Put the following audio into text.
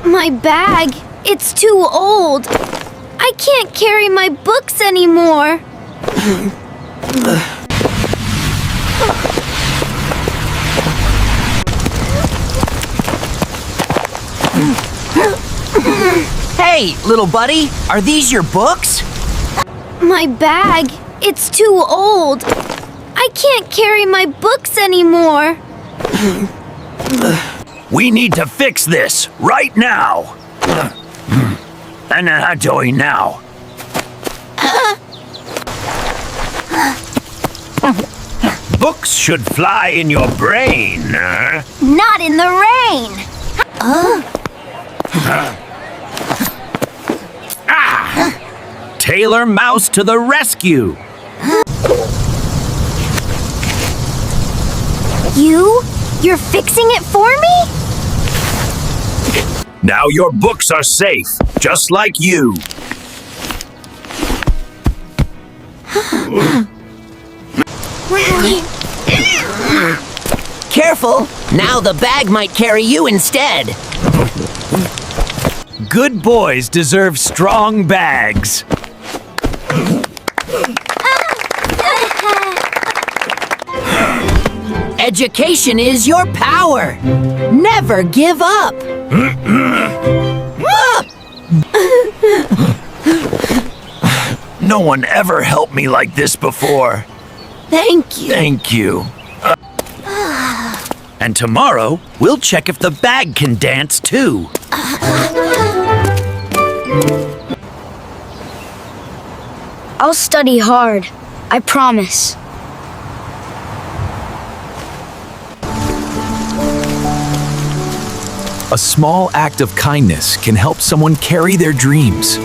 My bag, it's too old. I can't carry my books anymore. Hey, little buddy, are these your books? My bag, it's too old. I can't carry my books anymore. We need to fix this right now. And how do now? Books should fly in your brain. Not in the rain. Taylor Mouse to the rescue. You're fixing it for me? Now your books are safe, just like you. Careful, now the bag might carry you instead. Good boys deserve strong bags. Education is your power. Never give up. No one ever helped me like this before. Thank you. Thank you. And tomorrow, we'll check if the bag can dance too. I'll study hard. I promise. A small act of kindness can help someone carry their dreams.